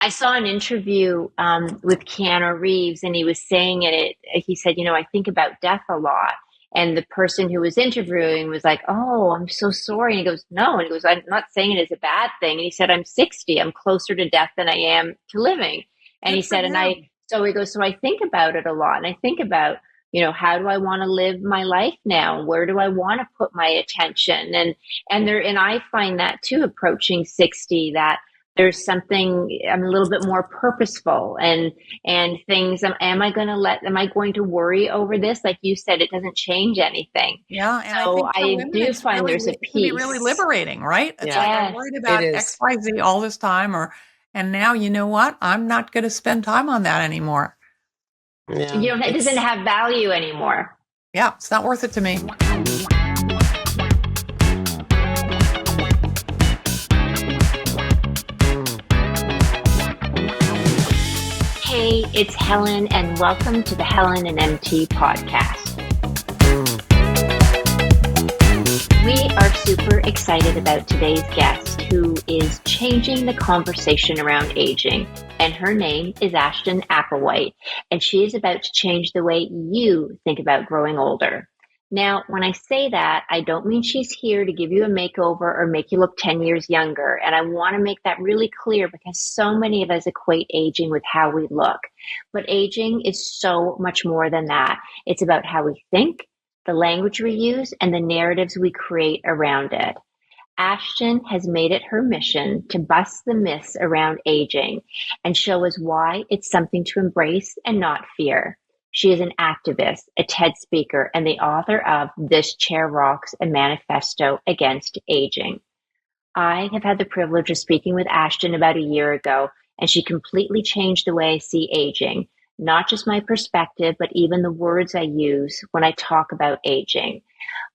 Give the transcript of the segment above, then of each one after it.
I saw an interview with Keanu Reeves, and he was saying he said, I think about death a lot. And the person who was interviewing was like, "Oh, I'm so sorry." And he goes, "No." And he goes, "I'm not saying it is a bad thing." And he said, "I'm 60. I'm closer to death than I am to living." And he Good for said, him. so he goes, "So I think about it a lot. And I think about, how do I want to live my life now? Where do I want to put my attention?" And I find that too, approaching 60, that there's something, I'm a little bit more purposeful, and things, am I going to worry over this? Like you said, it doesn't change anything. Yeah, and I So think for I women, do find there's a it can be really peace. liberating, right? It's like I Yeah, Yes. worried it about is. XYZ all this time, and now you know what? I'm not going to spend time on that anymore. Yeah, It doesn't have value anymore. Yeah, it's not worth it to me. Hey, it's Helen, and welcome to the Helen Mt Podcast. We are super excited about today's guest, who is changing the conversation around aging. And her name is Ashton Applewhite, and she is about to change the way you think about growing older. Now, when I say that, I don't mean she's here to give you a makeover or make you look 10 years younger. And I want to make that really clear, because so many of us equate aging with how we look. But aging is so much more than that. It's about how we think, the language we use, and the narratives we create around it. Ashton has made it her mission to bust the myths around aging and show us why it's something to embrace and not fear. She is an activist, a TED speaker, and the author of This Chair Rocks, a Manifesto Against Aging. I have had the privilege of speaking with Ashton about a year ago, and she completely changed the way I see aging, not just my perspective, but even the words I use when I talk about aging.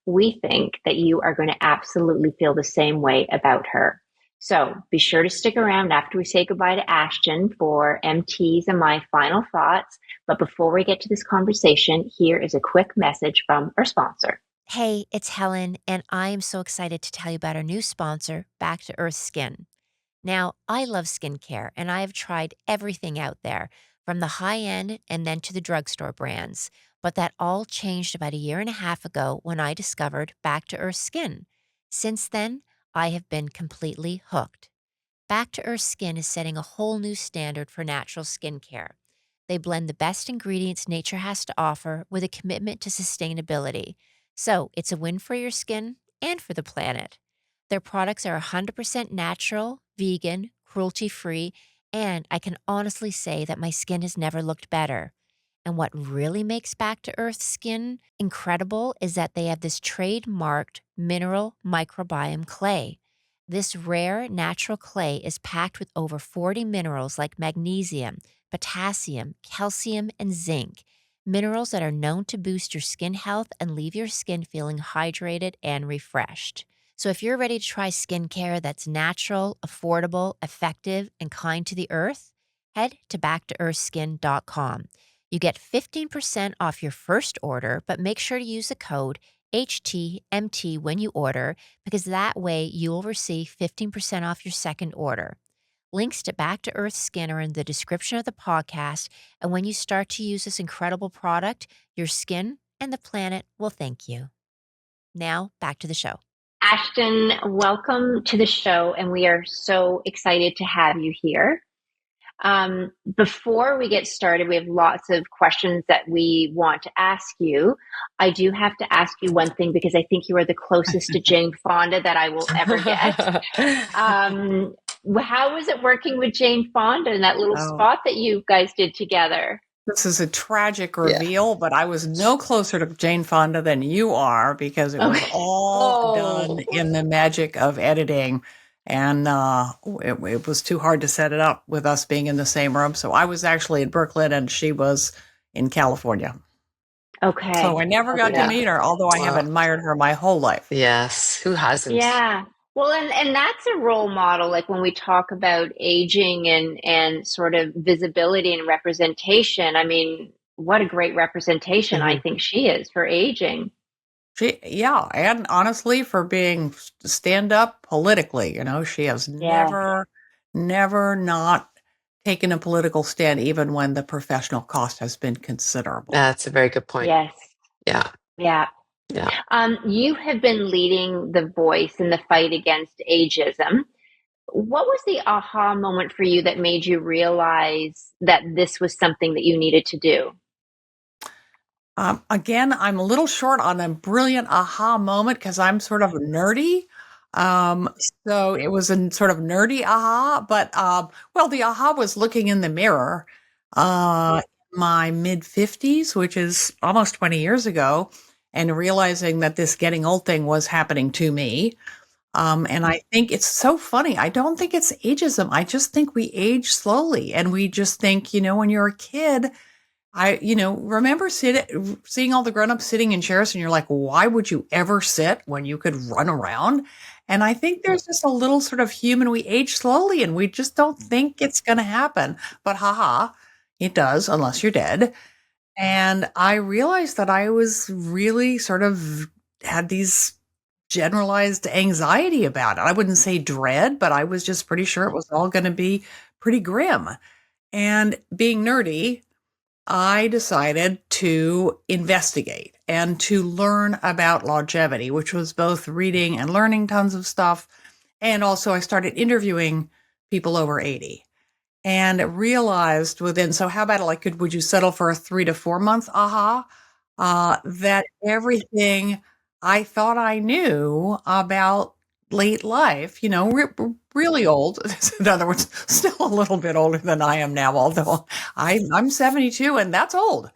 We think that you are going to absolutely feel the same way about her. So be sure to stick around after we say goodbye to Ashton for MTs and my final thoughts. But before we get to this conversation, here is a quick message from our sponsor. Hey, it's Helen, and I am so excited to tell you about our new sponsor, Back to Earth Skin. Now, I love skincare, and I have tried everything out there, from the high end and then to the drugstore brands. But that all changed about a year and a half ago when I discovered Back to Earth Skin. Since then, I have been completely hooked. Back to Earth Skin is setting a whole new standard for natural skincare. They blend the best ingredients nature has to offer with a commitment to sustainability. So it's a win for your skin and for the planet. Their products are 100% natural, vegan, cruelty-free, and I can honestly say that my skin has never looked better. And what really makes Back to Earth Skin incredible is that they have this trademarked mineral microbiome clay. This rare natural clay is packed with over 40 minerals like magnesium, potassium, calcium, and zinc. Minerals that are known to boost your skin health and leave your skin feeling hydrated and refreshed. So if you're ready to try skincare that's natural, affordable, effective, and kind to the earth, head to backtoearthskin.com. You get 15% off your first order, but make sure to use the code HTMT when you order, because that way you will receive 15% off your second order. Links to Back to Earth Skin are in the description of the podcast, and when you start to use this incredible product, your skin and the planet will thank you. Now, back to the show. Ashton, welcome to the show, and we are so excited to have you here. Before we get started, we have lots of questions that we want to ask you. I do have to ask you one thing, because I think you are the closest to Jane Fonda that I will ever get. How was it working with Jane Fonda in that little spot that you guys did together? This is a tragic reveal, but I was no closer to Jane Fonda than you are, because it was all done in the magic of editing. And it was too hard to set it up with us being in the same room. So I was actually in Brooklyn and she was in California. Okay. So I never got to meet her, although I have admired her my whole life. Yes. Who hasn't? Yeah. Well, and that's a role model. Like when we talk about aging and sort of visibility and representation, I mean, what a great representation I think she is for aging. And honestly, for being stand up politically, she has never not taken a political stand even when the professional cost has been considerable. That's a very good point. Yes. Yeah. Yeah. Yeah. You have been leading the voice in the fight against ageism. What was the aha moment for you that made you realize that this was something that you needed to do? Again, I'm a little short on a brilliant aha moment because I'm sort of nerdy. So it was a sort of nerdy aha, but well, the aha was looking in the mirror in my mid 50s, which is almost 20 years ago, and realizing that this getting old thing was happening to me. And I think it's so funny. I don't think it's ageism. I just think we age slowly, and we just think, when you're a kid, remember seeing all the grown-ups sitting in chairs and you're like, why would you ever sit when you could run around? And I think there's just a little sort of human, we age slowly and we just don't think it's going to happen. But haha, it does unless you're dead. And I realized that I was really sort of had these generalized anxiety about it. I wouldn't say dread, but I was just pretty sure it was all going to be pretty grim. And being nerdy, I decided to investigate and to learn about longevity, which was both reading and learning tons of stuff. And also I started interviewing people over 80 and realized so how about would you settle for a 3 to 4 month aha? That everything I thought I knew about late life, really old. In other words, still a little bit older than I am now, although I'm 72 and that's old.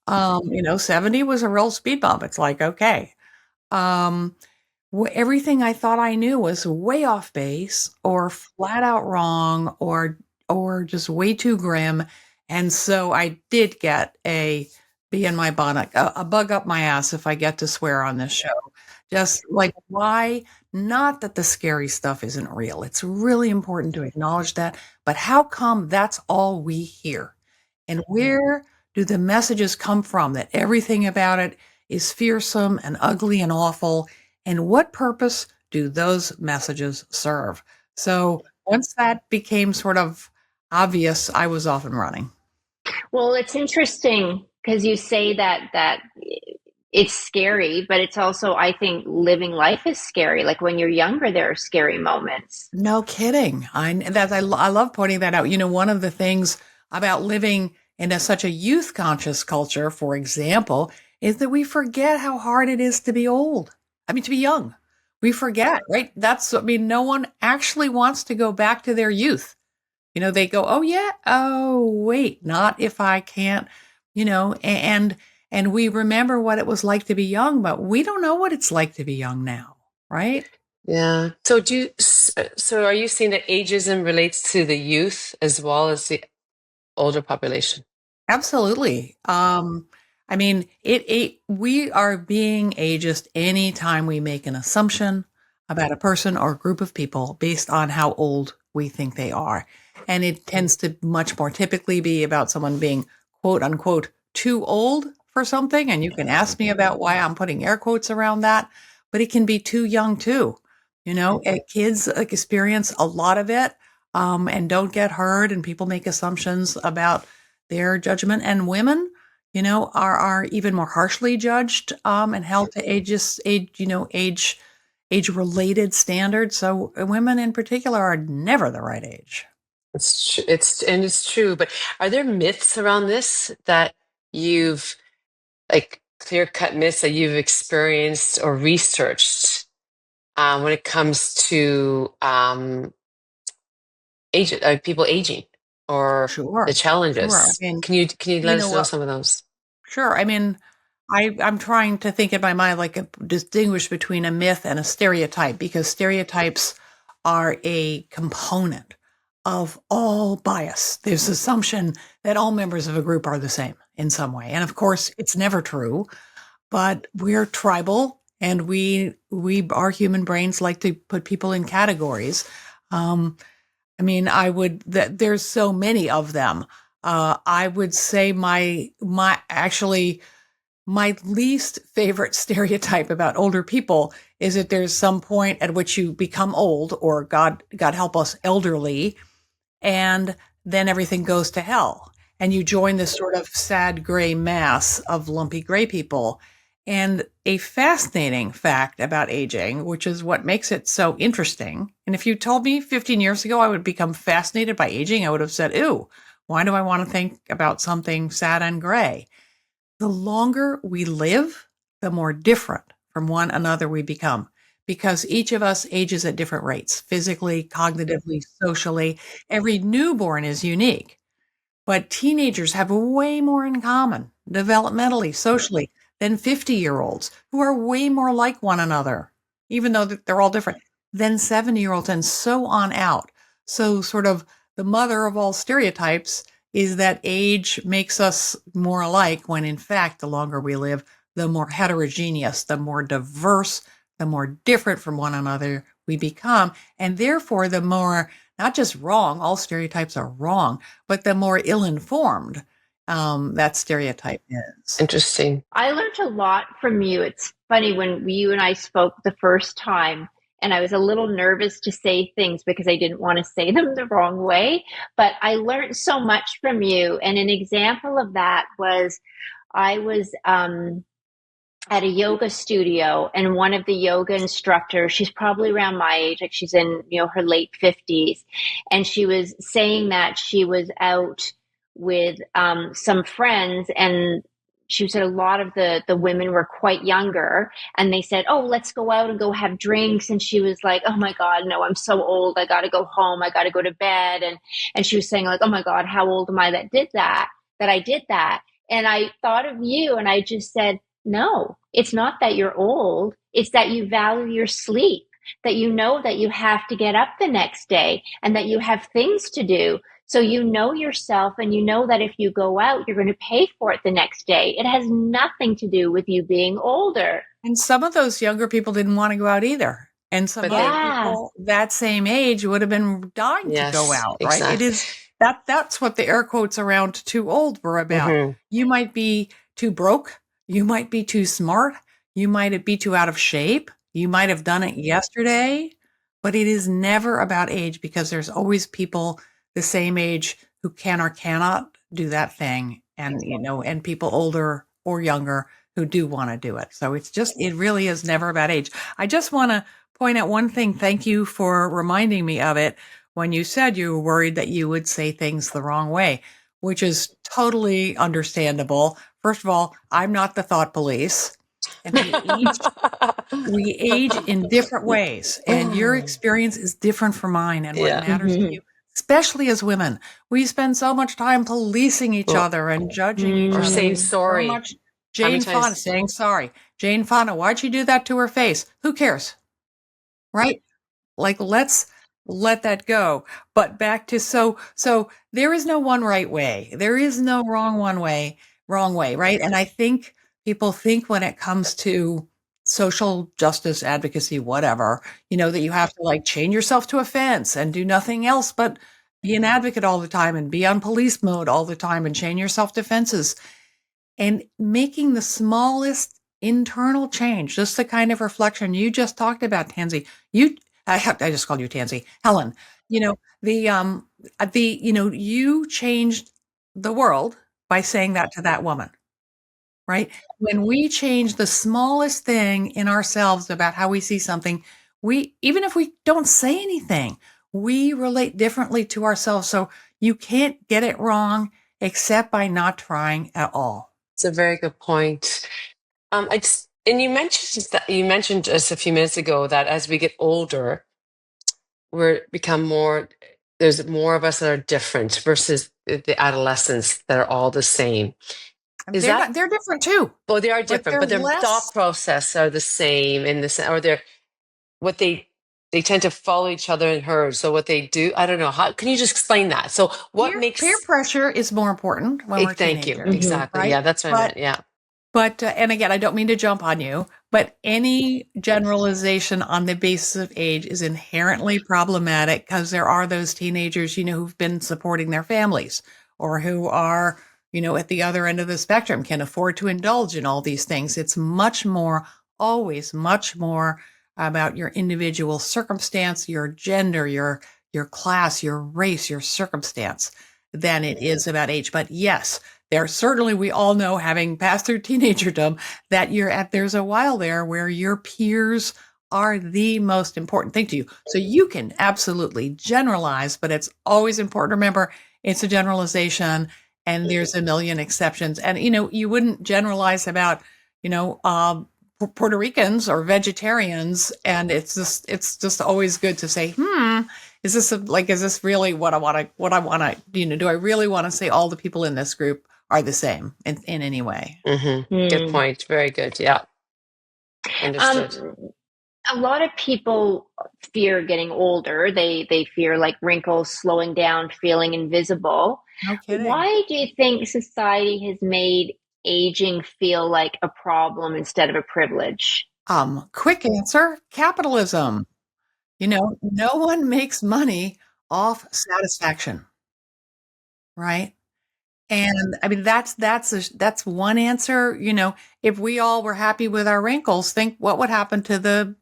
70 was a real speed bump. It's like, okay. Everything I thought I knew was way off base or flat out wrong or just way too grim. And so I did get a bee in my bonnet, a bug up my ass, if I get to swear on this show. Just like, why? Not that the scary stuff isn't real. It's really important to acknowledge that. But how come that's all we hear? And where do the messages come from that everything about it is fearsome and ugly and awful? And what purpose do those messages serve? So once that became sort of obvious, I was off and running. Well, it's interesting because you say that it's scary, but it's also, I think, living life is scary. Like when you're younger, there are scary moments. No kidding. I love pointing that out. One of the things about living in such a youth conscious culture, for example, is that we forget how hard it is to be old. To be young. We forget, right? No one actually wants to go back to their youth. They go, oh yeah, oh wait, not if I can't, and we remember what it was like to be young, but we don't know what it's like to be young now, right? Yeah. So are you saying that ageism relates to the youth as well as the older population? Absolutely. We are being ageist anytime we make an assumption about a person or a group of people based on how old we think they are. And it tends to much more typically be about someone being quote unquote too old for something. And you can ask me about why I'm putting air quotes around that, but it can be too young too. Kids experience a lot of it and don't get heard, and people make assumptions about their judgment, and women, are even more harshly judged and held to age-related standards. So women in particular are never the right age. It's true. But are there myths around this that you've clear-cut myths that you've experienced or researched when it comes to people aging or Sure. the challenges? Sure. Can you let us know some of those? Sure. I'm trying to think in my mind, distinguish between a myth and a stereotype, because stereotypes are a component of all bias. There's assumption that all members of a group are the same in some way. And of course, it's never true, but we're tribal and our human brains like to put people in categories. There's so many of them. I would say my least favorite stereotype about older people is that there's some point at which you become old, or God help us, elderly, and then everything goes to hell. And you join this sort of sad gray mass of lumpy gray people. And a fascinating fact about aging, which is what makes it so interesting. And if you told me 15 years ago I would become fascinated by aging, I would have said, ew, why do I want to think about something sad and gray? The longer we live, the more different from one another we become, because each of us ages at different rates, physically, cognitively, socially. Every newborn is unique. But teenagers have way more in common, developmentally, socially, than 50-year-olds, who are way more like one another, even though they're all different, than 70-year-olds, and so on out. So sort of the mother of all stereotypes is that age makes us more alike, when in fact, the longer we live, the more heterogeneous, the more diverse, the more different from one another we become, and therefore the more not just wrong, all stereotypes are wrong, but the more ill-informed that stereotype is. Interesting. I learned a lot from you. It's funny, when you and I spoke the first time, and I was a little nervous to say things because I didn't want to say them the wrong way, but I learned so much from you. And an example of that was I was at a yoga studio, and one of the yoga instructors, she's probably around my age, like she's in, her late 50s. And she was saying that she was out with some friends, and she said a lot of the women were quite younger, and they said, oh, let's go out and go have drinks. And she was like, oh my God, no, I'm so old. I got to go home. I got to go to bed. And she was saying like, oh my God, how old am I that I did that. And I thought of you, and I just said, no, it's not that you're old. It's that you value your sleep, that you know that you have to get up the next day, and that you have things to do. So you know yourself, and you know that if you go out, you're going to pay for it the next day. It has nothing to do with you being older. And some of those younger people didn't want to go out either. And some other people that same age would have been dying to go out, right? Exactly. It is that's what the air quotes around too old were about. Mm-hmm. You might be too broke. You might be too smart. You might be too out of shape. You might have done it yesterday, but it is never about age, because there's always people the same age who can or cannot do that thing. And, and people older or younger who do want to do it. So it really is never about age. I just want to point out one thing. Thank you for reminding me of it when you said you were worried that you would say things the wrong way, which is totally understandable. First of all, I'm not the thought police, and we age in different ways, and your experience is different from mine. And what matters to you, especially as women, we spend so much time policing each other and judging each other. Or saying sorry. So much. Jane Fonda saying sorry. Jane Fonda, why'd you do that to her face? Who cares? Right? Like, let's let that go. But back to, so there is no one right way. There is no wrong way, right? And I think people think when it comes to social justice advocacy, whatever, that you have to like chain yourself to a fence and do nothing else but be an advocate all the time and be on police mode all the time and chain yourself to fences. And making the smallest internal change, just the kind of reflection you just talked about, Tansy. I just called you Tansy, Helen. You changed the world by saying that to that woman, right? When we change the smallest thing in ourselves about how we see something, even if we don't say anything, we relate differently to ourselves. So you can't get it wrong except by not trying at all. It's a very good point. And you mentioned just a few minutes ago that as we get older, there's more of us that are different versus the adolescents that are all the same. They're different too. Well, they are different, but their thought process are the same they tend to follow each other in herds. So what they do, I don't know. How can you just explain that? So what makes peer pressure is more important when we're teenagers. Thank you. Exactly. Right? Yeah, that's what I meant. Yeah. But, and again, I don't mean to jump on you, but any generalization on the basis of age is inherently problematic, because there are those teenagers, who've been supporting their families, or who are, at the other end of the spectrum, can afford to indulge in all these things. It's always much more about your individual circumstance, your gender, your class, your race, your circumstance. than it is about age. But yes, we all know, having passed through teenagerdom, that there's a while there where your peers are the most important thing to you. So you can absolutely generalize, but it's always important to remember it's a generalization and there's a million exceptions. And, you wouldn't generalize about, Puerto Ricans or vegetarians. And it's just always good to say, is this really what I want to, do I really want to say all the people in this group are the same in any way? Good point. Very good. Yeah. Understood. A lot of people fear getting older. They fear like wrinkles, slowing down, feeling invisible. No kidding. Why do you think society has made aging feel like a problem instead of a privilege? Quick answer: capitalism. No one makes money off satisfaction, right? And I mean, that's one answer. If we all were happy with our wrinkles, think what would happen to the,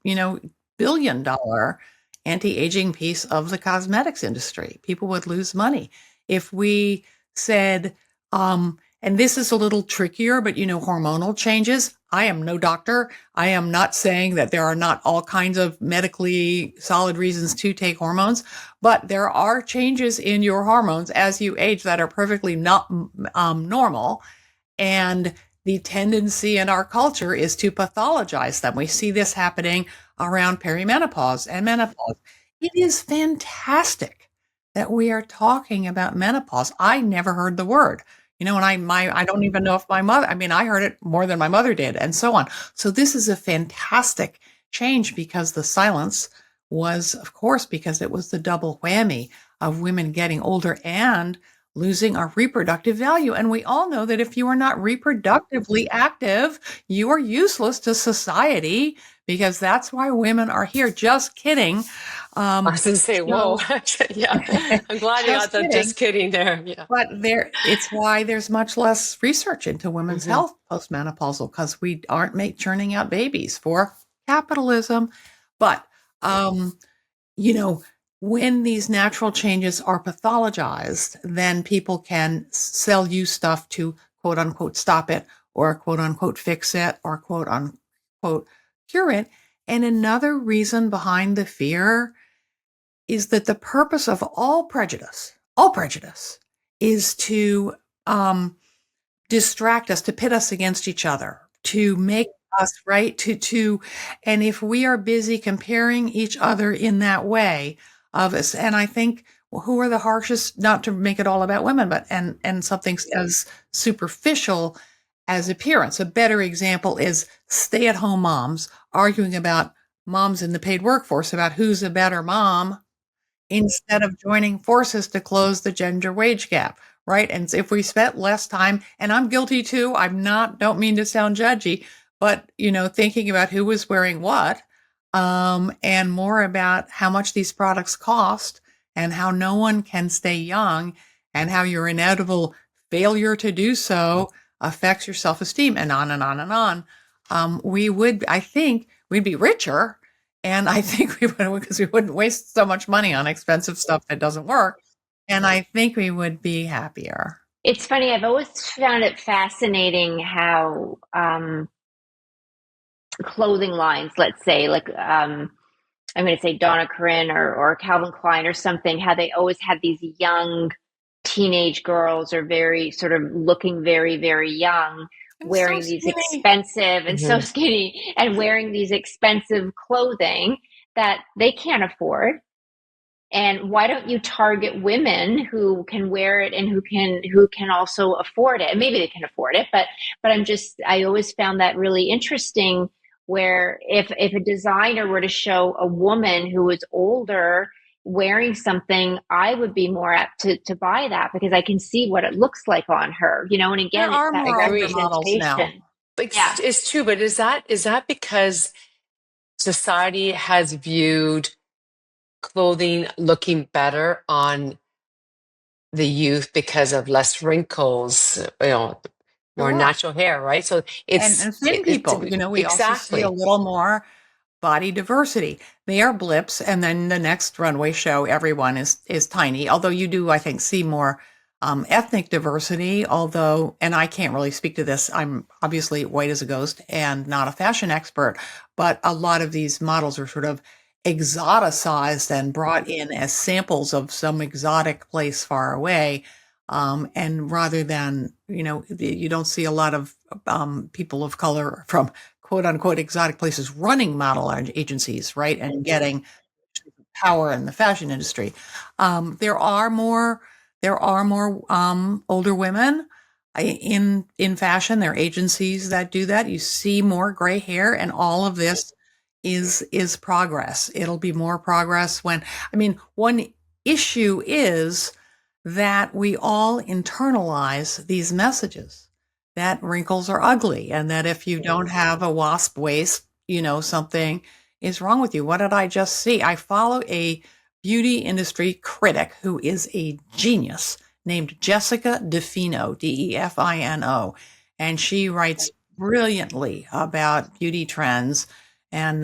billion-dollar anti-aging piece of the cosmetics industry. People would lose money. If we said, and this is a little trickier, but hormonal changes. I am no doctor. I am not saying that there are not all kinds of medically solid reasons to take hormones, but there are changes in your hormones as you age that are perfectly not normal. And the tendency in our culture is to pathologize them. We see this happening around perimenopause and menopause. It is fantastic that we are talking about menopause. I never heard the word. And I don't even know if my mother, I heard it more than my mother did, and so on. So this is a fantastic change, because the silence was, of course, because it was the double whammy of women getting older and losing our reproductive value. And we all know that if you are not reproductively active, you are useless to society, because that's why women are here. Just kidding. I was going to say, whoa. Yeah. I'm glad you got that just kidding there. Yeah. But it's why there's much less research into women's health postmenopausal, because we aren't churning out babies for capitalism. But, when these natural changes are pathologized, then people can sell you stuff to quote unquote stop it, or quote unquote fix it, or quote unquote cure it. And another reason behind the fear is that the purpose of all prejudice is to distract us, to pit us against each other, to make us right, and if we are busy comparing each other in that way of us, and I think, who are the harshest, not to make it all about women, but and something as superficial as appearance. A better example is stay-at-home moms arguing about moms in the paid workforce, about who's a better mom, instead of joining forces to close the gender wage gap, right? And if we spent less time, and I'm guilty too, don't mean to sound judgy, but, thinking about who was wearing what, and more about how much these products cost, and how no one can stay young, and how your inevitable failure to do so affects your self-esteem, and on and on and on. I think we'd be richer. And I think we would, because we wouldn't waste so much money on expensive stuff that doesn't work. And I think we would be happier. It's funny. I've always found it fascinating how clothing lines, let's say, like I'm going to say Donna Karan or Calvin Klein or something, how they always have these young teenage girls, or very sort of looking very, very young, wearing these expensive and so skinny, and wearing these expensive clothing that they can't afford. And why don't you target women who can wear it and who can also afford it? And maybe they can afford it, but I always found that really interesting, where if a designer were to show a woman who was older wearing something, I would be more apt to buy that, because I can see what it looks like on her, and again, there are more models now. It's true, but is that because society has viewed clothing looking better on the youth because of less wrinkles, more natural hair, right? So it's and thin people, we also see a little more body diversity. They are blips, and then the next runway show, everyone is tiny. Although you do, I think, see more ethnic diversity, although, and I can't really speak to this, I'm obviously white as a ghost and not a fashion expert, but a lot of these models are sort of exoticized and brought in as samples of some exotic place far away. And rather than, you don't see a lot of people of color from quote unquote exotic places running model agencies, right? And getting power in the fashion industry. There are more older women in fashion. There are agencies that do that. You see more gray hair, and all of this is progress. It'll be more progress one issue is that we all internalize these messages that wrinkles are ugly, and that if you don't have a wasp waist, something is wrong with you. What did I just see? I follow a beauty industry critic who is a genius named Jessica DeFino, DeFino. And she writes brilliantly about beauty trends and,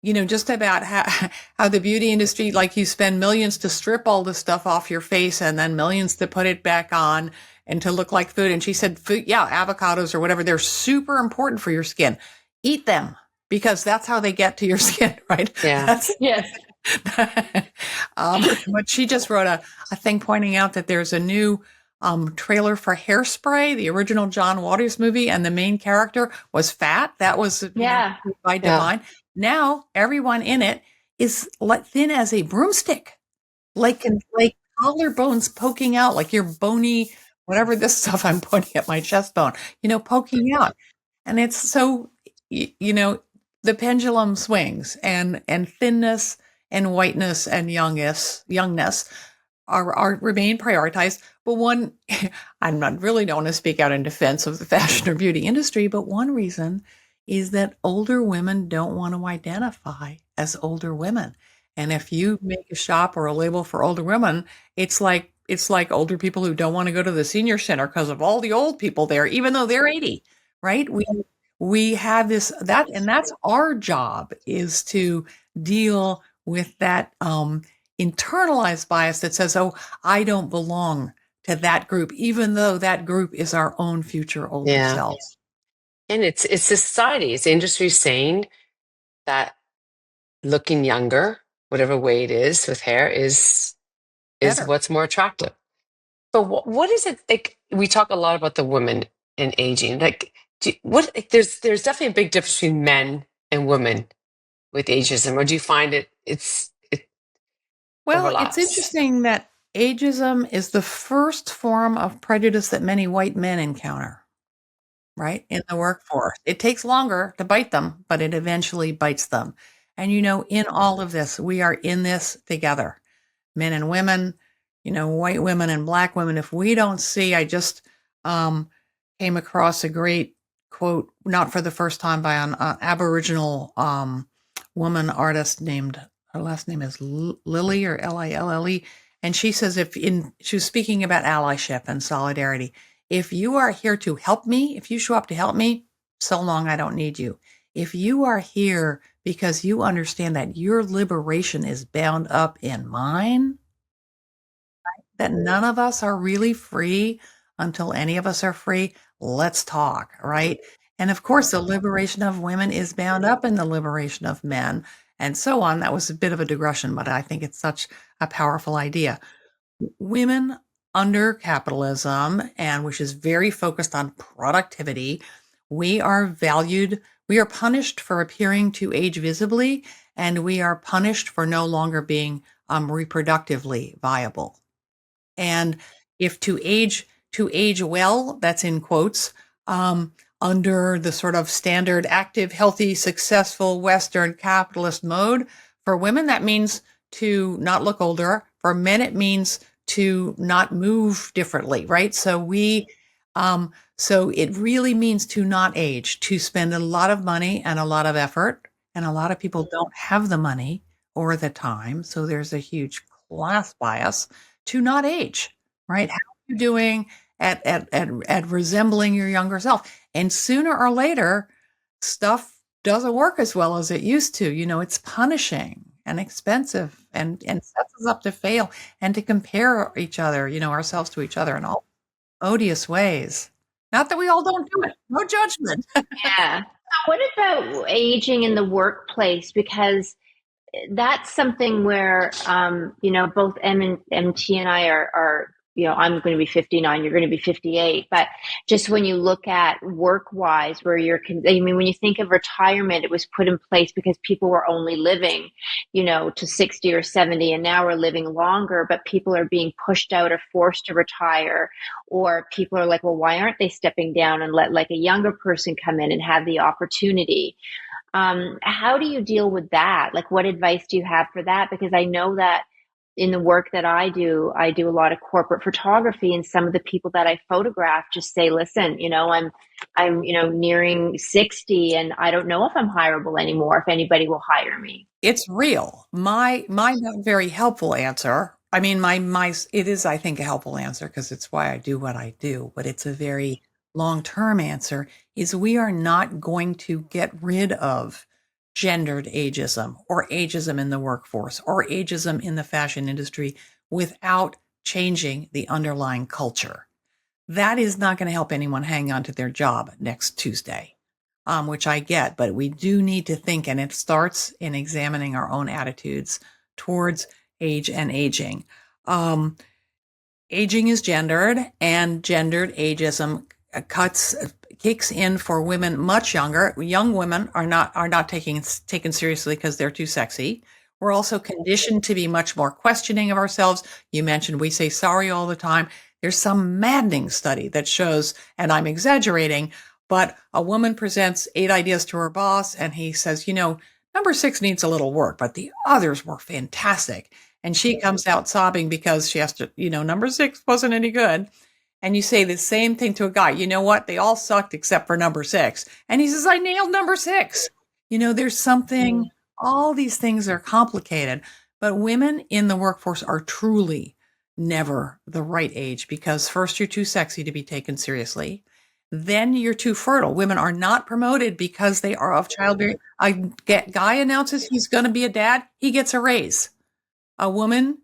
just about how the beauty industry, like you spend millions to strip all the stuff off your face and then millions to put it back on and to look like food. And she said, avocados or whatever, they're super important for your skin. Eat them, because that's how they get to your skin, right? Yeah. Yes. But she just wrote a thing pointing out that there's a new trailer for Hairspray, the original John Waters movie, and the main character was fat. That was by design. Yeah. Now everyone in it is thin as a broomstick, like collarbones poking out, like your bony, whatever this stuff I'm pointing at my chest bone, poking out. And it's so, the pendulum swings, and thinness and whiteness and youngness are remain prioritized. But I'm not really don't want to speak out in defense of the fashion or beauty industry, but one reason is that older women don't want to identify as older women. And if you make a shop or a label for older women, it's like older people who don't want to go to the senior center because of all the old people there, even though they're 80, right? We have and that's our job, is to deal with that internalized bias that says, oh, I don't belong to that group, even though that group is our own future older selves. And it's society, it's industry saying that looking younger, whatever way it is with hair, is what's more attractive. But what is it like? We talk a lot about the women and aging. Like, there's definitely a big difference between men and women with ageism, or do you find it overlaps? It's interesting that ageism is the first form of prejudice that many white men encounter, right, in the workforce. It takes longer to bite them, but it eventually bites them. And, in all of this, we are in this together, men and women, white women and Black women. If we don't see, I just came across a great quote, not for the first time, by an Aboriginal woman artist named, her last name is Lily, or Lille. And she says, she was speaking about allyship and solidarity. If you are here to help me, if you show up to help me, so long, I don't need you. If you are here because you understand that your liberation is bound up in mine, that none of us are really free until any of us are free, let's talk, right? And of course, the liberation of women is bound up in the liberation of men, and so on. That was a bit of a digression, but I think it's such a powerful idea. Women under capitalism, and which is very focused on productivity, we are punished for appearing to age visibly, and we are punished for no longer being reproductively viable. And if to age well, that's in quotes, under the sort of standard active, healthy, successful Western capitalist mode, for women, that means to not look older. For men, it means to not move differently, right? So so it really means to not age, to spend a lot of money and a lot of effort. And a lot of people don't have the money or the time. So there's a huge class bias to not age, right? How are you doing at resembling your younger self? And sooner or later, stuff doesn't work as well as it used to. It's punishing. and expensive and sets us up to fail and to compare each other, ourselves to each other in all odious ways. Not that we all don't do it. No judgment. Yeah. So what about aging in the workplace? Because that's something where, both MT and I are, I'm going to be 59, you're going to be 58. But just when you look at work-wise, when you think of retirement, it was put in place because people were only living, to 60 or 70, and now we're living longer, but people are being pushed out or forced to retire, or people are like, well, why aren't they stepping down and let like a younger person come in and have the opportunity? How do you deal with that? Like, what advice do you have for that? Because I know that in the work that I do a lot of corporate photography, and some of the people that I photograph just say, listen, I'm nearing 60 and I don't know if I'm hireable anymore, if anybody will hire me. It's real. My not very helpful answer. I mean, it is, I think, a helpful answer because it's why I do what I do, but it's a very long-term answer, is we are not going to get rid of gendered ageism or ageism in the workforce or ageism in the fashion industry without changing the underlying culture. That is not going to help anyone hang on to their job next Tuesday, which I get, but we do need to think, and it starts in examining our own attitudes towards age and aging. Aging is gendered, and gendered ageism kicks in for women much younger. Young women are not taken seriously because they're too sexy. We're also conditioned to be much more questioning of ourselves. You mentioned we say sorry all the time. There's some maddening study that shows, and I'm exaggerating, but a woman presents 8 ideas to her boss, and he says, number 6 needs a little work, but the others were fantastic. And she comes out sobbing because she has to, number 6 wasn't any good. And you say the same thing to a guy, you know what? They all sucked except for number 6. And he says, I nailed number 6. There's something, all these things are complicated, but women in the workforce are truly never the right age, because first, you're too sexy to be taken seriously. Then you're too fertile. Women are not promoted because they are of childbearing. A guy announces he's going to be a dad, he gets a raise. A woman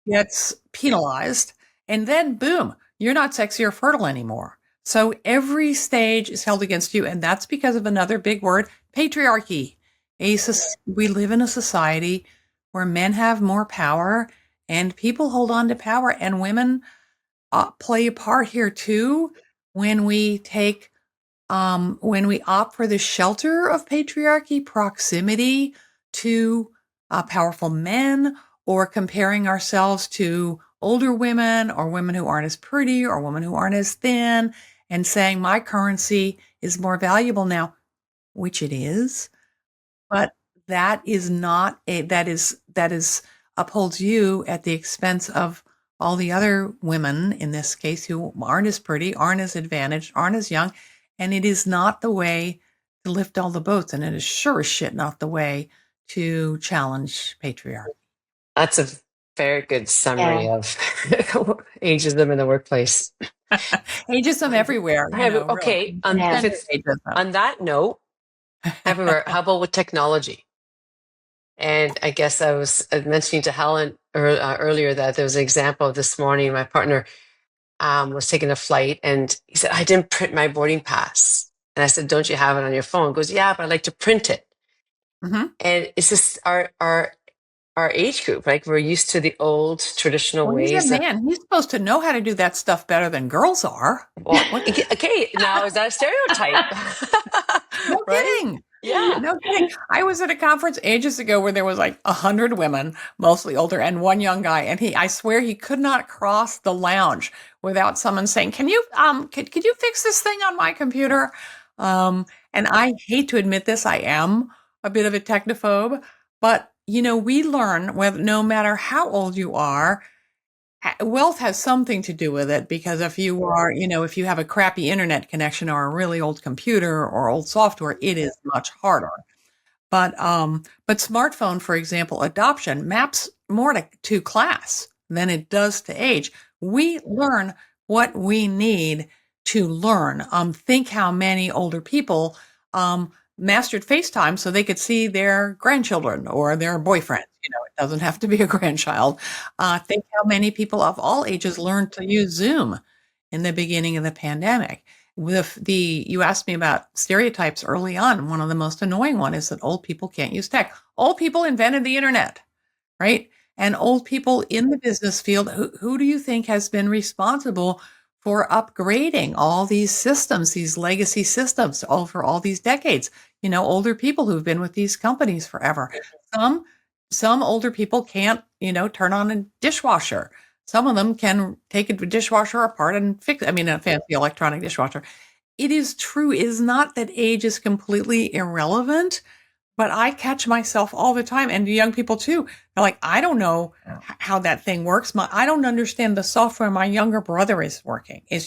gets penalized, and then boom, you're not sexy or fertile anymore. So every stage is held against you, and that's because of another big word, patriarchy. We live in a society where men have more power, and people hold on to power, and women play a part here too. When we opt for the shelter of patriarchy, proximity to powerful men, or comparing ourselves to older women or women who aren't as pretty or women who aren't as thin, and saying my currency is more valuable now, which it is, but that is not that is upholds you at the expense of all the other women in this case who aren't as pretty, aren't as advantaged, aren't as young, and it is not the way to lift all the boats, and it is sure as shit not the way to challenge patriarchy. That's a very good summary of ageism in the workplace. Ageism everywhere. Okay, really. On that note, everywhere. How about with technology? And I guess I was mentioning to Helen earlier that there was an example this morning. My partner was taking a flight, and he said, I didn't print my boarding pass. And I said, don't you have it on your phone? He goes, yeah, but I'd like to print it. Mm-hmm. And it's just our age group, like we're used to the old traditional ways. He's a man. He's supposed to know how to do that stuff better than girls are. Well, okay, now is that a stereotype? No kidding. Yeah. No kidding. I was at a conference ages ago where there was like 100 women, mostly older, and one young guy. And I swear he could not cross the lounge without someone saying, can you, could you fix this thing on my computer? And I hate to admit this, I am a bit of a technophobe, but we learn no matter how old you are, wealth has something to do with it, because if you are, if you have a crappy internet connection or a really old computer or old software, it is much harder. But smartphone, for example, adoption maps more to class than it does to age. We learn what we need to learn. Think how many older people mastered FaceTime so they could see their grandchildren or their boyfriend. It doesn't have to be a grandchild. Think how many people of all ages learned to use Zoom in the beginning of the pandemic. You asked me about stereotypes early on. One of the most annoying one is that old people can't use tech. Old people invented the internet, right? And old people in the business field, who do you think has been responsible for upgrading all these systems, these legacy systems, for all these decades? Older people who've been with these companies forever. Some older people can't, turn on a dishwasher. Some of them can take a dishwasher apart and fix it. I mean, a fancy electronic dishwasher. It is true. It is not that age is completely irrelevant, but I catch myself all the time, and young people too. They're like, I don't know how that thing works. I don't understand the software my younger brother is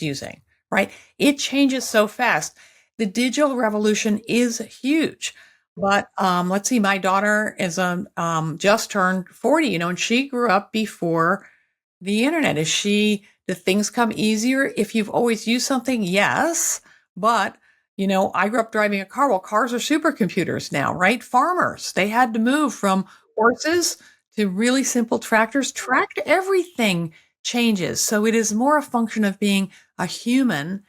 using, right? It changes so fast. The digital revolution is huge. But let's see, my daughter is just turned 40, and she grew up before the internet. Do things come easier if you've always used something? Yes. But, I grew up driving a car. Well, cars are supercomputers now, right? Farmers, they had to move from horses to really simple tractors. Everything changes. So it is more a function of being a human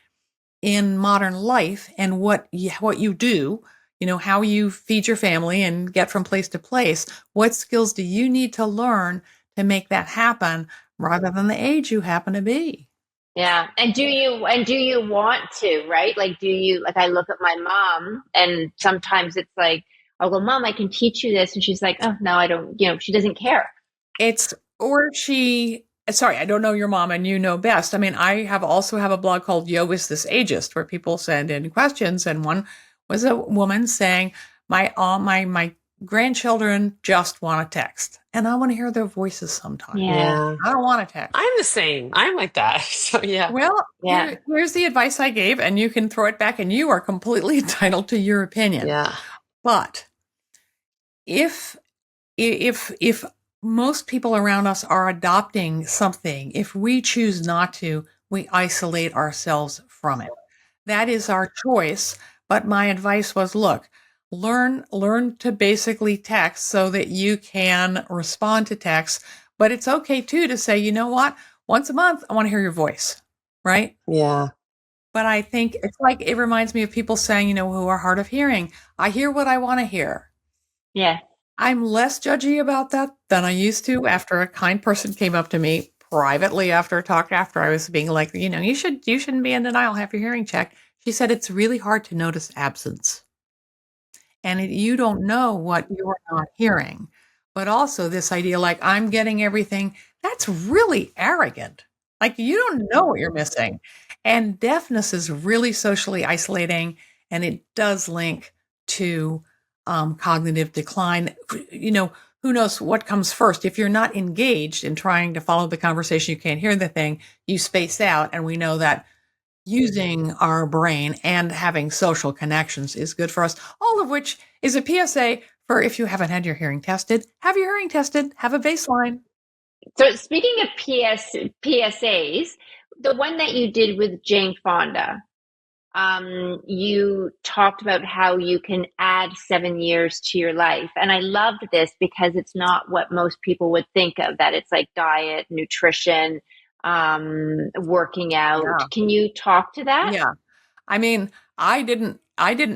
in modern life and what you do, how you feed your family and get from place to place. What skills do you need to learn to make that happen rather than the age you happen to be? Yeah. And do you want to, right? I look at my mom, and sometimes it's like, I'll go, Mom, I can teach you this. And she's like, oh, no, I don't, she doesn't care. Sorry, I don't know your mom, and you know best. I mean, I also have a blog called Yo, Is This Ageist, where people send in questions. And one was a woman saying, my grandchildren just want to text, and I want to hear their voices sometimes. Yeah. I don't want to text. I'm the same. I'm like that. So yeah. Well, here's the advice I gave, and you can throw it back, and you are completely entitled to your opinion. Yeah. But if most people around us are adopting something, if we choose not to, we isolate ourselves from it. That is our choice. But my advice was, look, learn to basically text so that you can respond to text. But it's okay too to say, you know what, once a month, I want to hear your voice, right? Yeah. But I think it's like, it reminds me of people saying, who are hard of hearing, I hear what I want to hear. Yeah. I'm less judgy about that than I used to after a kind person came up to me privately after a talk, after I was being like, you shouldn't be in denial, have your hearing checked. She said, it's really hard to notice absence. And you don't know what you're not hearing. But also this idea, like, I'm getting everything, that's really arrogant. Like, you don't know what you're missing. And deafness is really socially isolating, and it does link to cognitive decline. Who knows what comes first? If you're not engaged in trying to follow the conversation, you can't hear the thing, you space out. And we know that using our brain and having social connections is good for us, all of which is a PSA for, if you haven't had your hearing tested, have your hearing tested, have a baseline. So speaking of PSAs, the one that you did with Jane Fonda, you talked about how you can add 7 years to your life. And I loved this because it's not what most people would think of, that it's like diet, nutrition, working out. Yeah. Can you talk to that? Yeah. I mean, I didn't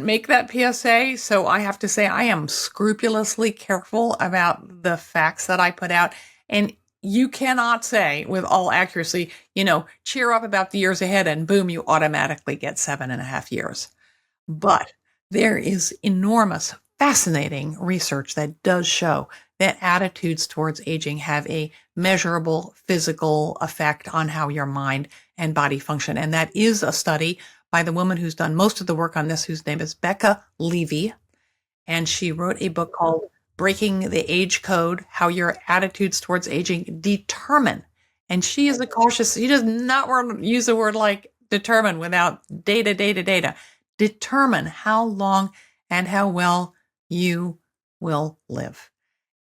make that PSA, so I have to say I am scrupulously careful about the facts that I put out. And you cannot say with all accuracy, cheer up about the years ahead and boom, you automatically get 7.5 years. But there is enormous, fascinating research that does show that attitudes towards aging have a measurable physical effect on how your mind and body function. And that is a study by the woman who's done most of the work on this, whose name is Becca Levy. And she wrote a book called Breaking the Age Code, How Your Attitudes Towards Aging Determine. And she is she does not use a word like determine without data. Determine how long and how well you will live.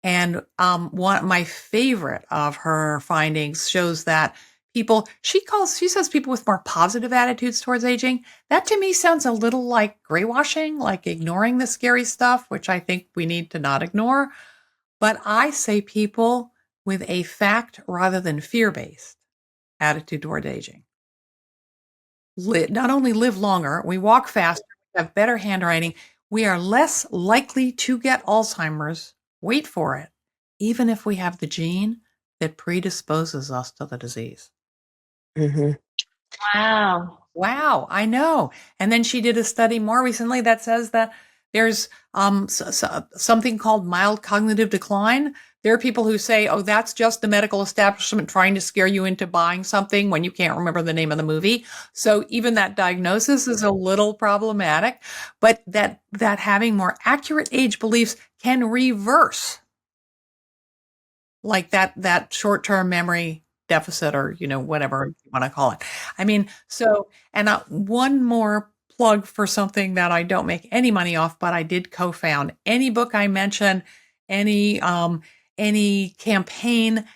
And my favorite of her findings shows that people, she says people with more positive attitudes towards aging. That to me sounds a little like graywashing, like ignoring the scary stuff, which I think we need to not ignore. But I say people with a fact rather than fear-based attitude toward aging not only live longer, we walk faster, we have better handwriting, we are less likely to get Alzheimer's, wait for it, even if we have the gene that predisposes us to the disease. Mm-hmm. Wow, I know. And then she did a study more recently that says that there's something called mild cognitive decline. There are people who say, oh, that's just the medical establishment trying to scare you into buying something when you can't remember the name of the movie. So even that diagnosis is a little problematic, but that having more accurate age beliefs can reverse like that short-term memory deficit, or, whatever you want to call it. I mean, so, and one more plug for something that I don't make any money off, but I did co-found. Any book I mention, any campaign,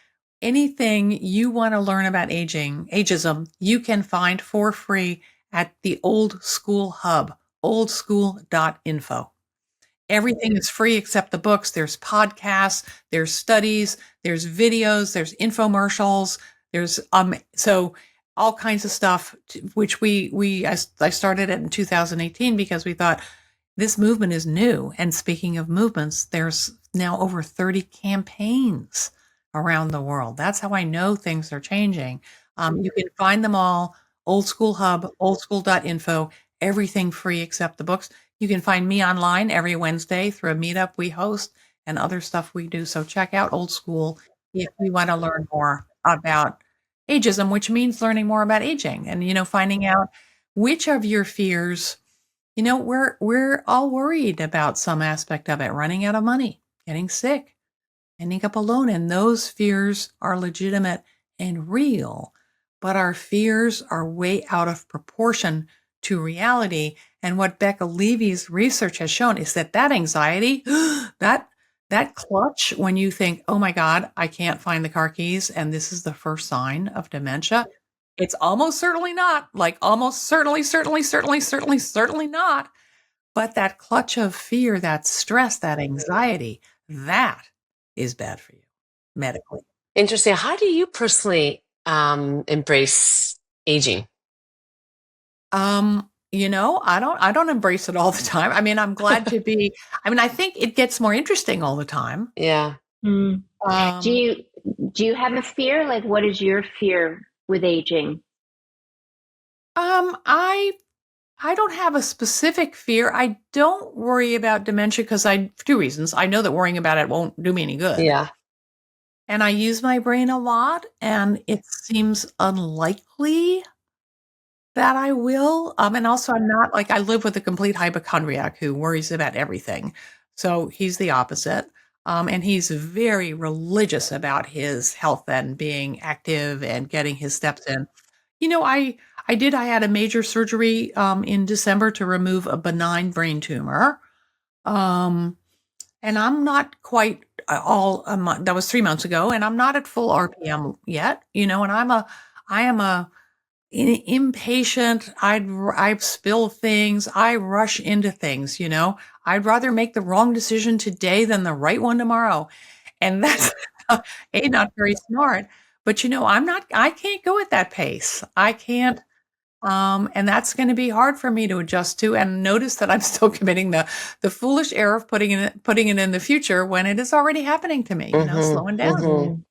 anything you want to learn about ageism, you can find for free at the Old School Hub, oldschool.info. Everything is free except the books. There's podcasts, there's studies, there's videos, there's infomercials, there's so all kinds of stuff, which I started it in 2018 because we thought this movement is new. And speaking of movements, there's now over 30 campaigns around the world. That's how I know things are changing. You can find them all, Old School Hub, oldschool.info, everything free except the books. You can find me online every Wednesday through a meetup we host and other stuff we do. So check out Old School if you want to learn more about ageism, which means learning more about aging and, finding out which of your fears, we're all worried about some aspect of it, running out of money, getting sick, ending up alone. And those fears are legitimate and real, but our fears are way out of proportion to reality. And what Becca Levy's research has shown is that anxiety, that clutch when you think, oh my God, I can't find the car keys, and this is the first sign of dementia. It's almost certainly not, certainly not. But that clutch of fear, that stress, that anxiety, that is bad for you medically. Interesting. How do you personally embrace aging? I don't embrace it all the time. I mean, I'm glad to be, I think it gets more interesting all the time. Yeah. Do you have a fear? Like, what is your fear with aging? I don't have a specific fear. I don't worry about dementia for two reasons. I know that worrying about it won't do me any good. Yeah. And I use my brain a lot, and it seems unlikely that I will. And also I'm not I live with a complete hypochondriac who worries about everything. So he's the opposite. And he's very religious about his health and being active and getting his steps in. I had a major surgery in December to remove a benign brain tumor. And I'm not quite that was 3 months ago, and I'm not at full RPM yet, and I am impatient. I spill things. I rush into things, I'd rather make the wrong decision today than the right one tomorrow. And that's not very smart, but I can't go at that pace. I can't. And that's going to be hard for me to adjust to, and notice that I'm still committing the foolish error of putting it in the future when it is already happening to me, slowing down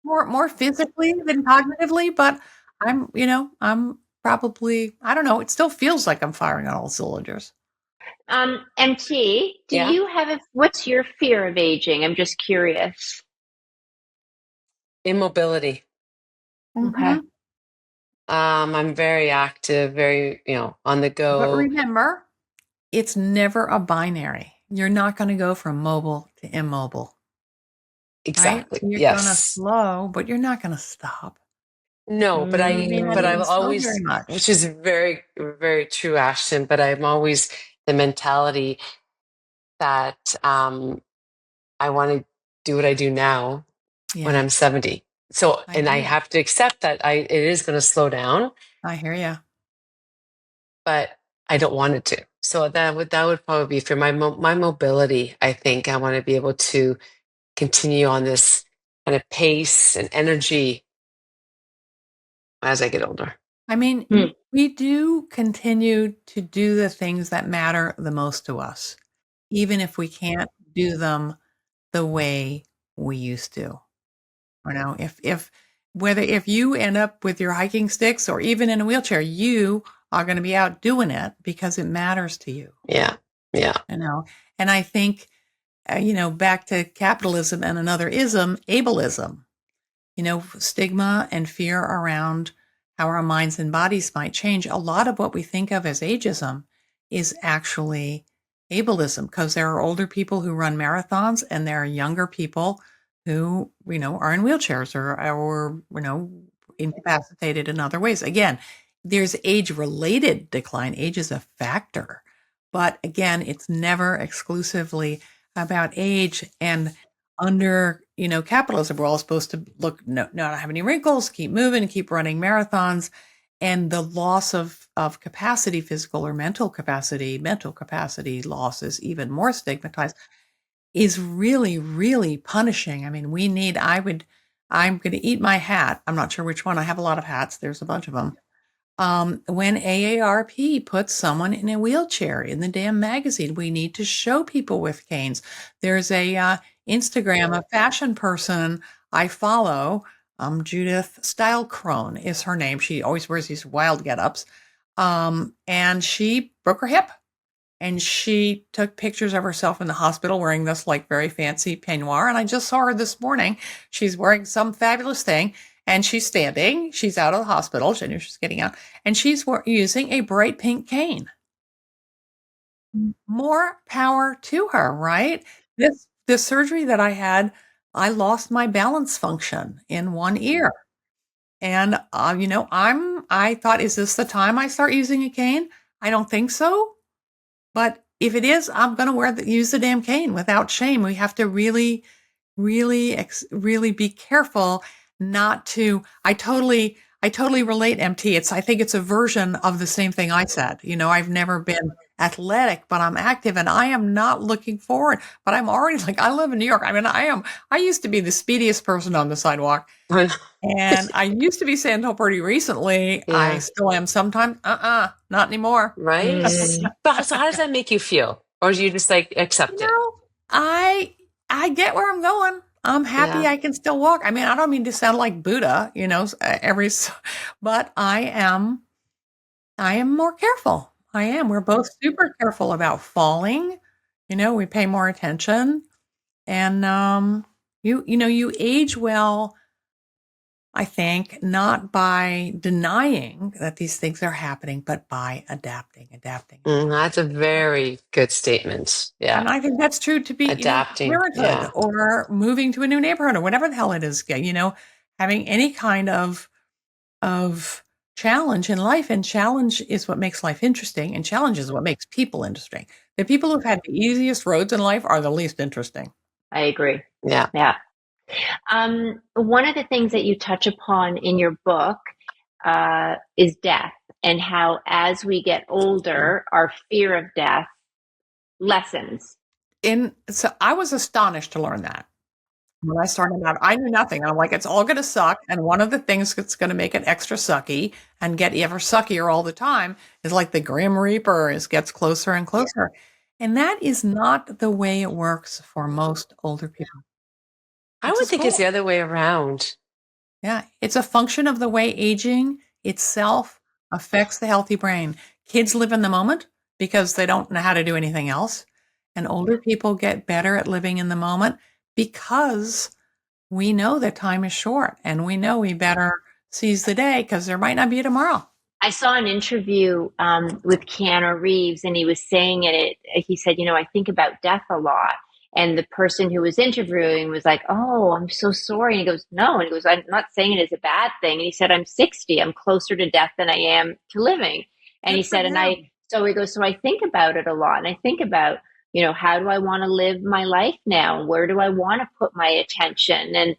more physically than cognitively, but I'm probably, I don't know, it still feels like I'm firing on all cylinders. MT, you have what's your fear of aging? I'm just curious. Immobility. Okay. I'm very active, very, on the go. But remember, it's never a binary. You're not going to go from mobile to immobile. Exactly. Right? You're Yes. going to slow, but you're not going to stop. No, but I'm always, which is very, very true, Ashton, but I'm always the mentality that I want to do what I do now when I'm 70. So, I have to accept that it is going to slow down. I hear you. But I don't want it to. So that would probably be for my mobility. I think I want to be able to continue on this kind of pace and energy as I get older. I mean, we do continue to do the things that matter the most to us, even if we can't do them the way we used to. You know, if you end up with your hiking sticks or even in a wheelchair, you are going to be out doing it because it matters to you. Yeah. Yeah. You know, and I think, back to capitalism and another ism, ableism, stigma and fear around how our minds and bodies might change. A lot of what we think of as ageism is actually ableism, because there are older people who run marathons and there are younger people who, are in wheelchairs or incapacitated in other ways. Again, there's age-related decline. Age is a factor. But again, it's never exclusively about age. And under, capitalism, we're all supposed to not have any wrinkles, keep moving, keep running marathons. And the loss of capacity, physical or mental capacity loss is even more stigmatized, is really, really punishing. I mean, I'm going to eat my hat. I'm not sure which one. I have a lot of hats. There's a bunch of them. When AARP puts someone in a wheelchair in the damn magazine, we need to show people with canes. There's a Instagram, a fashion person I follow, Judith Style-Crone is her name. She always wears these wild get-ups. And she broke her hip. And she took pictures of herself in the hospital wearing this very fancy peignoir. And I just saw her this morning. She's wearing some fabulous thing. And she's standing. She's out of the hospital. She knew she was getting out. And she's using a bright pink cane. More power to her, right? This surgery that I had, I lost my balance function in one ear. And, I thought, is this the time I start using a cane? I don't think so. But if it is, I'm going to use the damn cane without shame. We have to really, really, really be careful not to. I totally relate, MT. I think it's a version of the same thing I said. I've never been athletic, but I'm active and I am not looking forward. But I'm already I live in New York. I mean, I used to be the speediest person on the sidewalk. And I used to be saying pretty recently. Yeah. I still am sometimes. Not anymore. Right. But so how does that make you feel? Or do you just accept it? I get where I'm going. I'm happy I can still walk. I mean, I don't mean to sound like Buddha, but I am more careful. I am. We're both super careful about falling. We pay more attention. And you age well, I think, not by denying that these things are happening, but by adapting. That's a very good statement. Yeah. And I think that's true to be adapting, parenthood or moving to a new neighborhood or whatever the hell it is, having any kind of challenge in life. And challenge is what makes life interesting. And challenge is what makes people interesting. The people who've had the easiest roads in life are the least interesting. I agree. Yeah. Yeah. One of the things that you touch upon in your book is death, and how as we get older, our fear of death lessens. So I was astonished to learn that. When I started out, I knew nothing. I'm like, it's all going to suck. And one of the things that's going to make it extra sucky and get ever suckier all the time is the Grim Reaper gets closer and closer. And that is not the way it works for most older people. I would think it's the other way around. Yeah, it's a function of the way aging itself affects the healthy brain. Kids live in the moment because they don't know how to do anything else. And older people get better at living in the moment because we know that time is short and we know we better seize the day because there might not be tomorrow. I saw an interview with Keanu Reeves, and he was saying he said, I think about death a lot. And the person who was interviewing was like, "Oh, I'm so sorry." And he goes, "No." And he goes, "I'm not saying it is a bad thing." And he said, "I'm 60. I'm closer to death than I am to living." And he said, so he goes, "So I think about it a lot. And I think about how do I want to live my life now? Where do I want to put my attention? And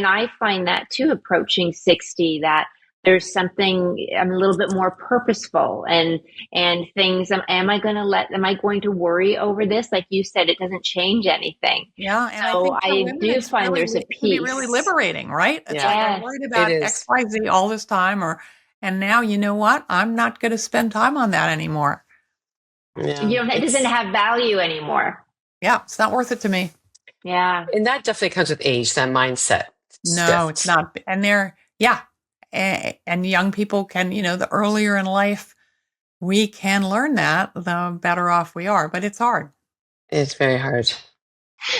I find that too, approaching 60, that there's something, I'm a little bit more purposeful, and things, am I going to worry over this? Like you said, it doesn't change anything. Yeah, and So I think for I women, do find there's a it can be really peace. liberating, right? It's Yeah. like I Yes, worried it about is. XYZ all this time, and now you know what? I'm not going to spend time on that anymore. Yeah. it doesn't have value anymore. Yeah, it's not worth it to me. Yeah. And that definitely comes with age, that mindset No, shift. it's not. And and young people can, the earlier in life we can learn that, the better off we are, but it's hard. It's very hard.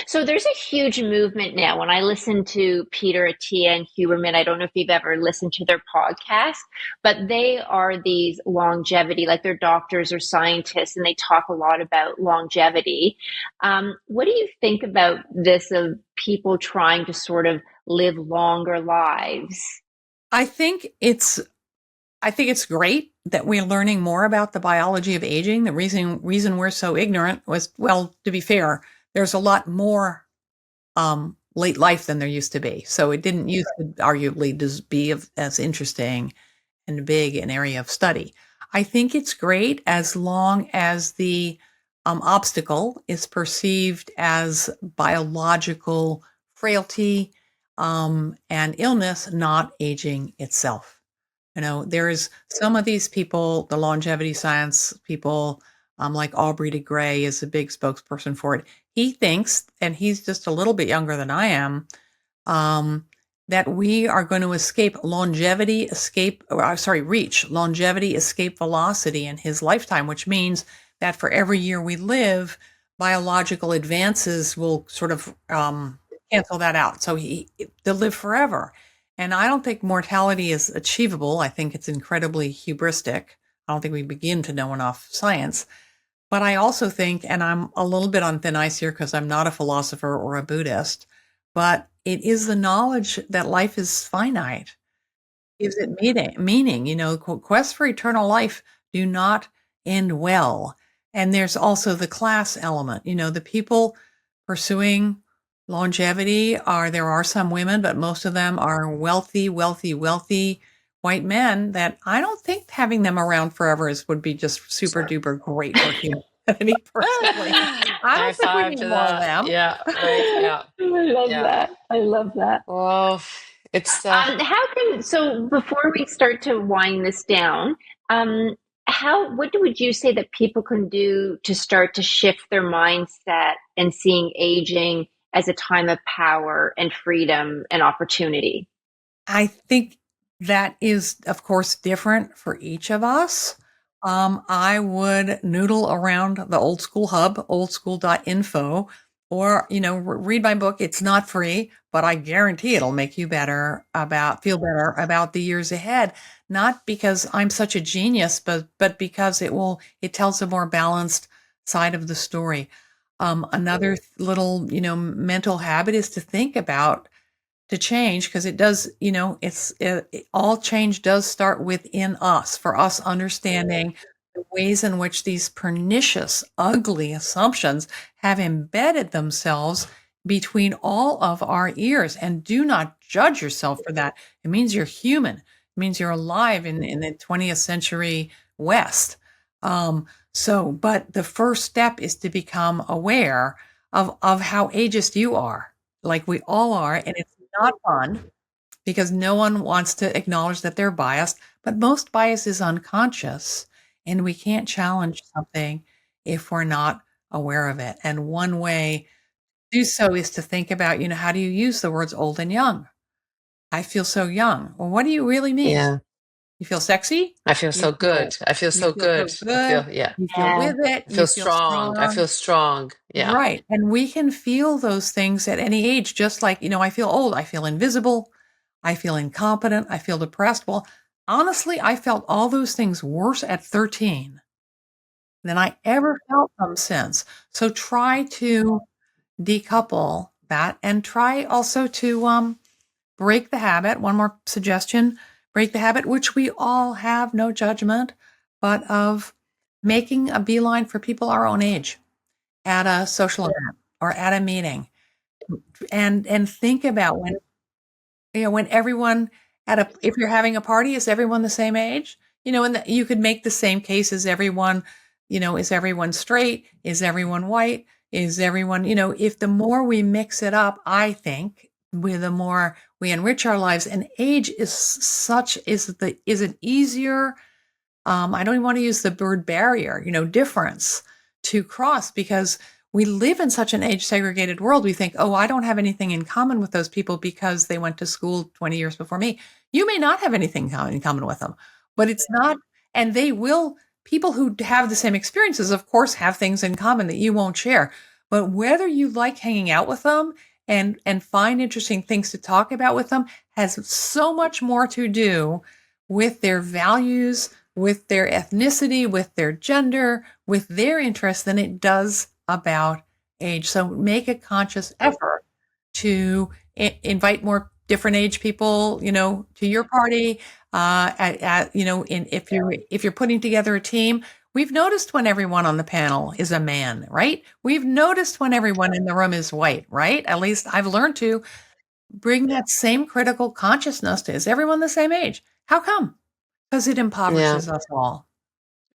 So there's a huge movement now. When I listen to Peter Attia and Huberman, I don't know if you've ever listened to their podcast, but they are these longevity, like they're doctors or scientists, and they talk a lot about longevity. What do you think about this, of people trying to sort of live longer lives? I think it's great that we're learning more about the biology of aging. The reason we're so ignorant was, well, to be fair, there's a lot more late life than there used to be. So it didn't used to arguably be as interesting and big an area of study. I think it's great as long as the obstacle is perceived as biological frailty and illness, not aging itself. There's some of these people, the longevity science people, like Aubrey de Grey is a big spokesperson for it. He thinks, and he's just a little bit younger than I am, that we are going to reach longevity escape velocity in his lifetime, which means that for every year we live, biological advances will sort of cancel that out. So they'll live forever. And I don't think mortality is achievable. I think it's incredibly hubristic. I don't think we begin to know enough science. But I also think, and I'm a little bit on thin ice here because I'm not a philosopher or a Buddhist, but it is the knowledge that life is finite. Gives it meaning. Quest for eternal life do not end well. And there's also the class element. The people pursuing longevity there are some women, but most of them are wealthy white men that I don't think having them around forever would be just super duper great for humanity personally. I don't think we need more of them. Yeah, right, yeah. I love that. Well, it's so before we start to wind this down, what would you say that people can do to start to shift their mindset and seeing aging as a time of power and freedom and opportunity? I think that is, of course, different for each of us. I would noodle around the old school hub, oldschool.info, or, read my book. It's not free, but I guarantee it'll make you feel better about the years ahead. Not because I'm such a genius, but because it tells a more balanced side of the story. Another little, mental habit is to think about to change, because it does, all change does start within us, for us understanding the ways in which these pernicious, ugly assumptions have embedded themselves between all of our ears. And do not judge yourself for that. It means you're human. It means you're alive in the 20th century West. But the first step is to become aware of how ageist you are, like we all are. And it's not fun because no one wants to acknowledge that they're biased, but most bias is unconscious, and we can't challenge something if we're not aware of it. And one way to do so is to think about, how do you use the words old and young? I feel so young. Well, what do you really mean? Yeah. You feel sexy? I feel so good. I feel so good. You feel with it. I feel strong. I feel strong. Yeah. Right. And we can feel those things at any age, just like, I feel old. I feel invisible. I feel incompetent. I feel depressed. Well, honestly, I felt all those things worse at 13 than I ever felt them since. So try to decouple that, and try also to break the habit. One more suggestion: break the habit, which we all have, no judgment, but of making a beeline for people our own age. at a social event or at a meeting, and think about when everyone if you're having a party, is everyone the same age? And you could make the same case as everyone, is everyone straight? Is everyone white? Is everyone, if the more we mix it up, I think the more we enrich our lives. And age is an easier, I don't even want to use the word barrier, difference to cross, because we live in such an age segregated world. We think, oh, I don't have anything in common with those people because they went to school 20 years before me. You may not have anything in common with them, but it's not, and people who have the same experiences, of course, have things in common that you won't share. But whether you like hanging out with them and find interesting things to talk about with them has so much more to do with their values, with their ethnicity, with their gender, with their interests than it does about age. So make a conscious effort to invite more different age people, to your party. If you're putting together a team, we've noticed when everyone on the panel is a man, right? We've noticed when everyone in the room is white, right? At least I've learned to bring that same critical consciousness to, is everyone the same age? How come? Because it impoverishes us all.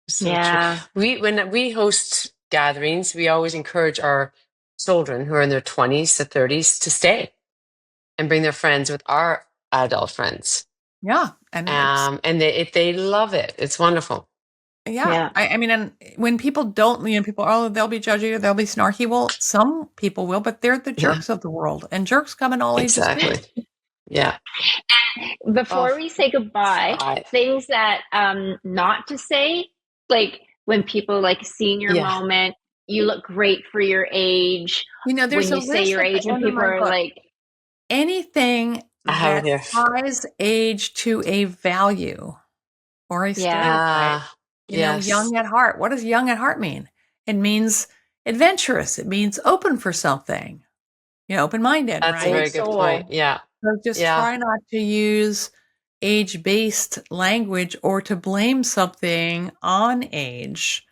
So true. When we host gatherings, we always encourage our children who are in their 20s to 30s to stay and bring their friends with our adult friends. Yeah. And they love it. It's wonderful. Yeah. I mean, and when people don't, people, they'll be judgy, they'll be snarky. Well, some people will, but they're the jerks of the world, and jerks come in all ages. Exactly. Yeah. And before we say goodbye, things that not to say, like when people senior moment, you look great for your age. There's when you say your age, and people are like, anything that ties age to a value or a stereotype. Young at heart. What does young at heart mean? It means adventurous. It means open for something. Open-minded. That's a very good point. Yeah. So just try not to use age-based language or to blame something on age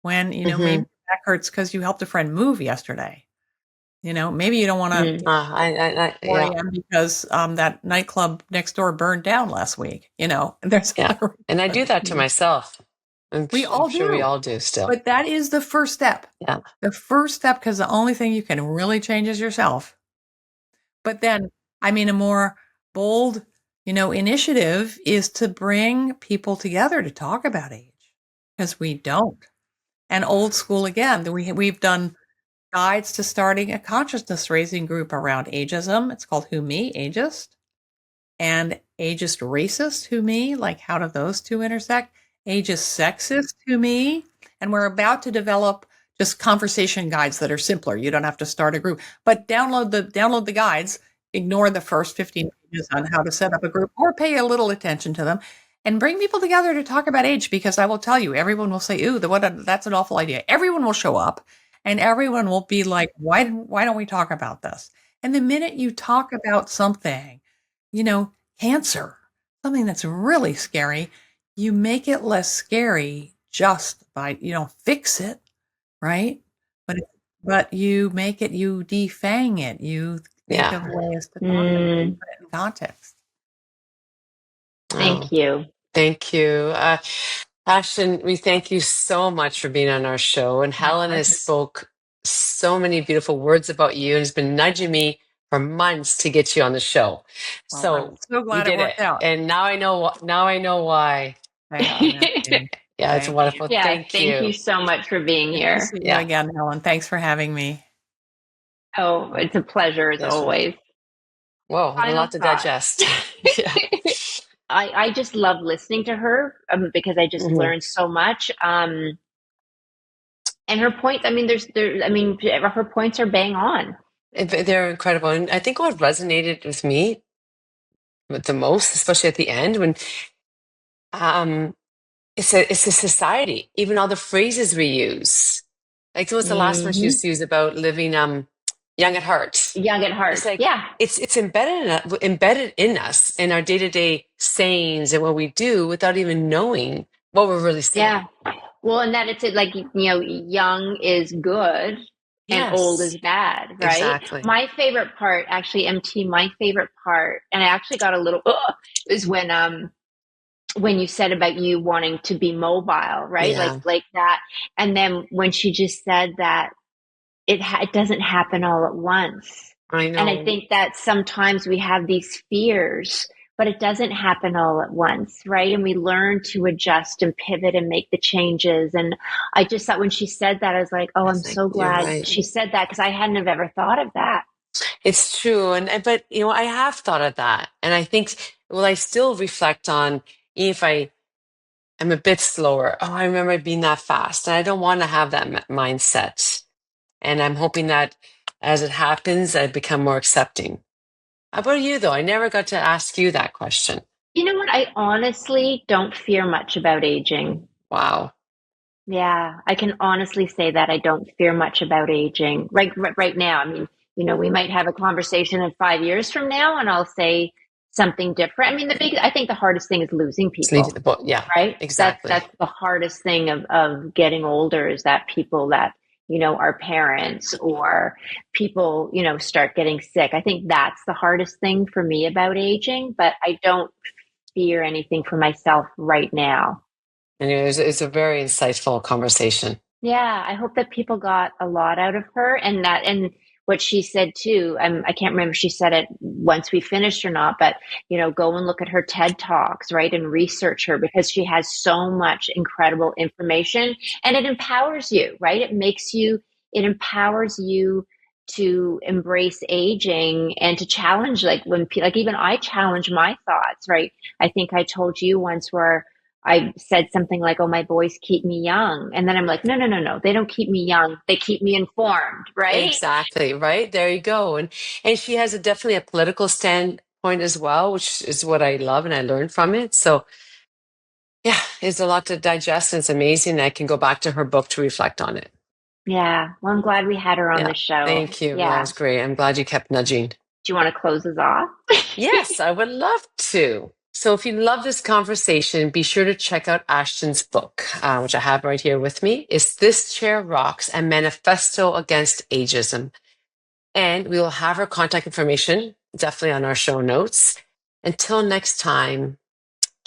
when, maybe that hurts because you helped a friend move yesterday. Maybe you don't want to 4 a.m. because that nightclub next door burned down last week. There's and I do that to myself. I'm sure we all do still. But that is the first step. Yeah. The first step, because the only thing you can really change is yourself. But then, a more bold, initiative is to bring people together to talk about age, because we don't. And old school again, we've done guides to starting a consciousness raising group around ageism. It's called Who Me, Ageist, and ageist racist, Who Me, like how do those two intersect? Ageist sexist, Who Me, and we're about to develop just conversation guides that are simpler. You don't have to start a group, but download the guides, ignore the first 15 pages on how to set up a group, or pay a little attention to them, and bring people together to talk about age, because I will tell you, everyone will say, ooh, that's an awful idea. Everyone will show up and everyone will be like, why don't we talk about this? And the minute you talk about something, cancer, something that's really scary, you make it less scary just by, fix it, right? But you make it, you defang it, you think of ways to talk about it, put it in context. Thank you. Thank you. Ashton, we thank you so much for being on our show. And Helen has spoke so many beautiful words about you and has been nudging me for months to get you on the show. Well, I'm so glad it worked out. And now I know why. Yeah, it's wonderful. Yeah, thank you. Thank you so much for being here. Good to see you again, Helen. Thanks for having me. Oh, it's a pleasure as always. Whoa, a lot to digest. I just love listening to her because I just learned so much. And her points, her points are bang on. They're incredible. And I think what resonated with me the most, especially at the end, when it's a society, even all the phrases we use. Like what's the last one she used to use about living young at heart? Young at heart. It's like, it's embedded in us in our day-to-day sayings and what we do without even knowing what we're really saying. Yeah. Well, and that it's like, young is good. and old is bad, right? Exactly. My favorite part, actually, MT, my favorite part, and I actually got a little, is when you said about you wanting to be mobile, right? Yeah. Like that. And then when she just said that it doesn't happen all at once. I know. And I think that sometimes we have these fears, but it doesn't happen all at once, right? And we learn to adjust and pivot and make the changes. And I just thought when she said that, I was like, oh, I'm so glad she said that, because I hadn't have ever thought of that. It's true. But I have thought of that. And I think, I still reflect on, if I'm a bit slower. Oh, I remember being that fast. And I don't want to have that mindset. And I'm hoping that as it happens, I become more accepting. How about you, though? I never got to ask you that question. You know what? I honestly don't fear much about aging. Wow. Yeah, I can honestly say that I don't fear much about aging. Right now, I mean, we might have a conversation in 5 years from now, and I'll say something different. I mean, I think the hardest thing is losing people. Yeah, right. Exactly. That's the hardest thing of getting older, is that people that our parents or people start getting sick. I think that's the hardest thing for me about aging, but I don't fear anything for myself right now. And it's a very insightful conversation. Yeah, I hope that people got a lot out of her, and what she said too. I can't remember if she said it once we finished or not, but go and look at her TED Talks, right, and research her, because she has so much incredible information, and it empowers you, right? It empowers you to embrace aging and to challenge, like even I challenge my thoughts, right? I think I told you once where I said something like, oh, my boys keep me young. And then I'm like, no. They don't keep me young. They keep me informed, right? Exactly, right? There you go. And she has definitely a political standpoint as well, which is what I love and I learned from it. So yeah, it's a lot to digest, and it's amazing. I can go back to her book to reflect on it. Yeah. Well, I'm glad we had her on the show. Thank you. Yeah. That was great. I'm glad you kept nudging. Do you want to close us off? Yes, I would love to. So if you love this conversation, be sure to check out Ashton's book, which I have right here with me. It's This Chair Rocks: A Manifesto Against Ageism. And we will have her contact information definitely on our show notes. Until next time,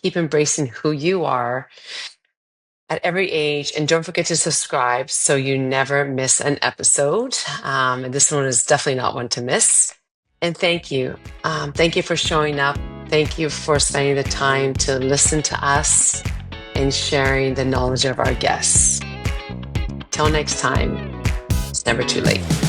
keep embracing who you are at every age. And don't forget to subscribe so you never miss an episode. And this one is definitely not one to miss. And thank you. Thank you for showing up. Thank you for spending the time to listen to us and sharing the knowledge of our guests. Till next time, it's never too late.